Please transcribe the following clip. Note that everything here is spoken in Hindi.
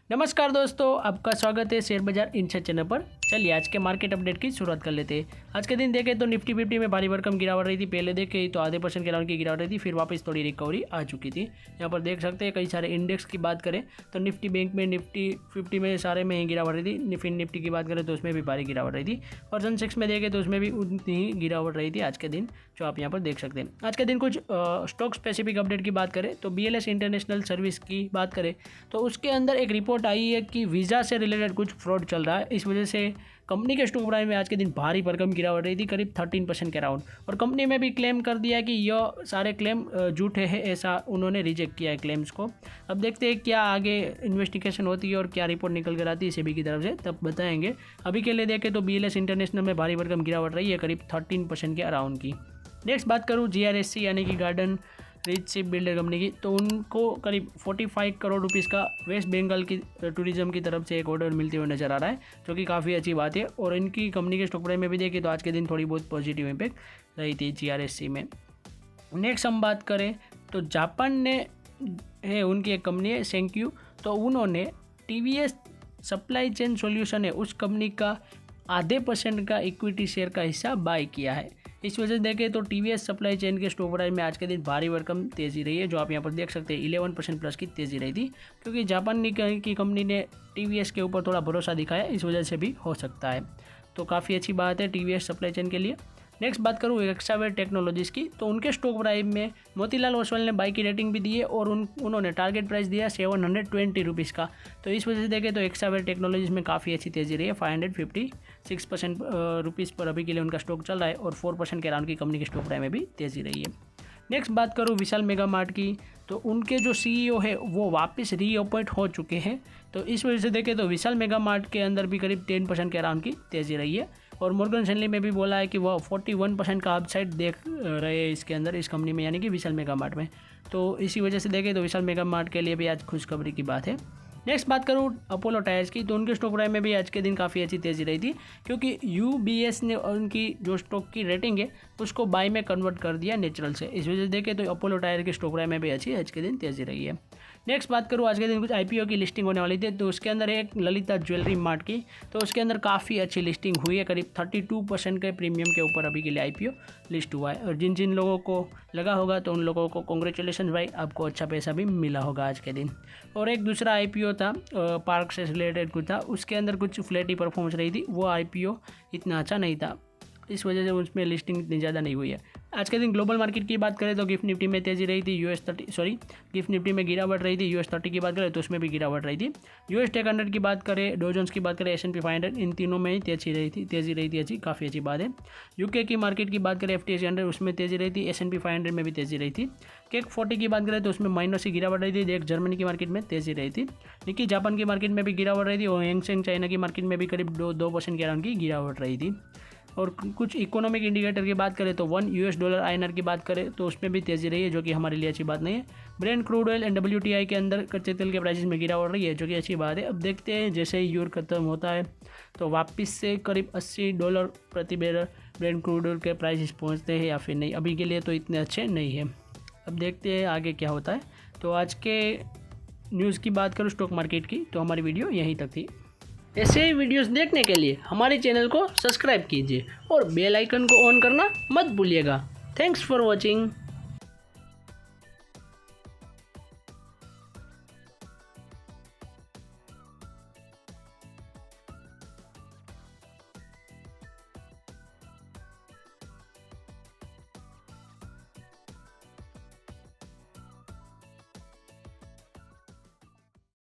नमस्कार दोस्तों, आपका स्वागत है शेयर बाजार इनसाइड चैनल पर। चलिए आज के मार्केट अपडेट की शुरुआत कर लेते हैं। आज के दिन देखें तो निफ्टी 50 में भारी भरकम गिरावट रही थी। पहले देखें तो आधे % के राउंड की गिरावट रही थी, फिर वापस थोड़ी रिकवरी आ चुकी थी। यहाँ पर देख सकते हैं कई सारे इंडेक्स की बात करें तो निफ्टी बैंक में निफ्टी 50 में सारे में ही गिरावट रही थी। फिर निफ्टी की बात करें तो उसमें भी भारी गिरावट रही थी और सेंसेक्स में देखें तो उसमें भी उतनी ही गिरावट रही थी आज के दिन, जो आप यहाँ पर देख सकते हैं। आज के दिन कुछ स्टॉक स्पेसिफिक अपडेट की बात करें तो BLS इंटरनेशनल सर्विस की बात करें तो उसके अंदर एक रिपोर्ट आई है कि वीज़ा से रिलेटेड कुछ फ्रॉड चल रहा है। इस वजह से कंपनी के स्टॉक प्राइस में आज के दिन भारी भरकम गिरावट रही थी, करीब 13% के अराउंड। और कंपनी में भी क्लेम कर दिया कि यह सारे क्लेम झूठे हैं, ऐसा उन्होंने रिजेक्ट किया है क्लेम्स को। अब देखते हैं क्या आगे इन्वेस्टिगेशन होती है और क्या रिपोर्ट निकल कर आती है सेबी की तरफ से, तब बताएंगे। अभी के लिए देखें तो BLS इंटरनेशनल में भारी भरकम गिरावट रही है, करीब 13% के अराउंड की। नेक्स्ट बात करूँ GRSC यानी कि garden rich ship builder company की, तो उनको करीब 45 करोड़ रुपीज़ का वेस्ट बंगाल की टूरिज्म की तरफ से एक ऑर्डर मिलते हुए नजर आ रहा है, जो कि काफ़ी अच्छी बात है। और इनकी कंपनी के स्टॉक प्राइस में भी देखिए तो आज के दिन थोड़ी बहुत पॉजिटिव इम्पैक्ट रही थी GRSC में। नेक्स्ट हम बात करें तो जापान ने है उनकी एक कंपनी है सेंक्यू, तो उन्होंने TVS सप्लाई चेन सॉल्यूशन है उस कंपनी का आधे % का इक्विटी शेयर का हिस्सा बाय किया है। इस वजह से देखें तो TVS सप्लाई चेन के स्टॉक प्राइस में आज के दिन भारी भरकम तेज़ी रही है, जो आप यहाँ पर देख सकते हैं 11% प्लस की तेज़ी रही थी, क्योंकि जापान की कंपनी ने TVS के ऊपर थोड़ा भरोसा दिखाया, इस वजह से भी हो सकता है। तो काफ़ी अच्छी बात है TVS सप्लाई चेन के लिए। नेक्स्ट बात करूँ एक्सावेट टेक्नोलॉजीज़ की, तो उनके स्टॉक प्राइस में मोतीलाल ओसवाल ने बाई की रेटिंग भी दी है और उन्होंने टारगेट प्राइस दिया 720 रुपीज़ का। तो इस वजह से देखें तो एक्सावेट टेक्नोलॉजीज़ में काफ़ी अच्छी तेज़ी रही है। 556% रुपीज़ पर अभी के लिए उनका स्टॉक चल रहा है और 4% के अराउंड की कंपनी के स्टॉक प्राइस में भी तेज़ी रही है। नेक्स्ट बात करूँ विशाल मेगा मार्ट की, तो उनके जो CEO है वो वापस रीअपॉइंट हो चुके हैं। तो इस वजह से देखें तो विशाल मेगा मार्ट के अंदर भी करीब 10% के अराउंड की तेज़ी रही है। और मॉर्गन स्टैनली में भी बोला है कि वह 41% का अपसाइड देख रहे हैं इसके अंदर, इस कंपनी में यानी कि विशाल मेगा मार्ट में। तो इसी वजह से देखें तो विशाल मेगा मार्ट के लिए भी आज खुशखबरी की बात है। नेक्स्ट बात करूँ अपोलो टायर्स की, तो उनके स्टॉक प्राइस में भी आज के दिन काफ़ी अच्छी तेज़ी रही थी, क्योंकि UBS ने उनकी जो स्टॉक की रेटिंग है उसको बाय में कन्वर्ट कर दिया नेचुरल से। इस वजह से देखें तो अपोलो टायर के स्टॉक प्राइस में भी अच्छी आज के दिन तेज़ी रही है। नेक्स्ट बात करूँ आज के दिन कुछ IPO की लिस्टिंग होने वाली थी, तो उसके अंदर एक ललिता ज्वेलरी मार्ट की, तो उसके अंदर काफ़ी अच्छी लिस्टिंग हुई है, करीब 32% के प्रीमियम के ऊपर अभी के लिए IPO लिस्ट हुआ है। और जिन जिन लोगों को लगा होगा तो उन लोगों को कॉन्ग्रेचुलेसन भाई, आपको अच्छा पैसा भी मिला होगा आज के दिन। और एक दूसरा IPO था पार्क से रिलेटेड कुछ था, उसके अंदर कुछ फ्लैट ही परफॉर्मेंस रही थी, वो IPO इतना अच्छा नहीं था, इस वजह से उसमें लिस्टिंग इतनी ज़्यादा नहीं हुई है। आज के दिन ग्लोबल मार्केट की बात करें तो गिफ्ट निफ्टी में तेज़ी रही थी, गिफ्ट निफ्टी में गिरावट रही थी। US30 की बात करें तो उसमें भी गिरावट रही थी। US टेक 100 की बात करें, डो जोन्स की बात करें, S&P 500, इन तीनों में ही तेज़ी रही थी अच्छी, काफ़ी अच्छी बात है। UK की मार्केट की बात करें FTSE 100 उसमें तेज़ी रही थी, S&P 500 में भी तेज़ी रही थी। CAC 40 की बात करें तो उसमें माइनस की गिरावट रही थी। एक जर्मनी की मार्केट में तेज़ी रही थी। निकी जापान की मार्केट में भी गिरावट रही थी और हैंगसेंग चाइना की मार्केट में भी करीब 2% के अराउंड की गिरावट रही थी। और कुछ इकोनॉमिक इंडिकेटर की बात करें तो $1 INR की बात करें तो उसमें भी तेज़ी रही है, जो कि हमारे लिए अच्छी बात नहीं है। Brent crude oil and WTI के अंदर कच्चे तेल के प्राइसेस में गिरावट रही है, जो कि अच्छी बात है। अब देखते हैं जैसे ही यूर खत्म होता है तो वापस से करीब $80 प्रति बैरल ब्रेंट क्रूड ऑयल के प्राइसेस पहुँचते हैं या फिर नहीं। अभी के लिए तो इतने अच्छे नहीं है, अब देखते हैं आगे क्या होता है। तो आज के न्यूज़ की बात करूँ स्टॉक मार्केट की, तो हमारी वीडियो यहीं तक थी। ऐसे ही वीडियोस देखने के लिए हमारे चैनल को सब्सक्राइब कीजिए और बेल आइकन को ऑन करना मत भूलिएगा। Thanks for watching.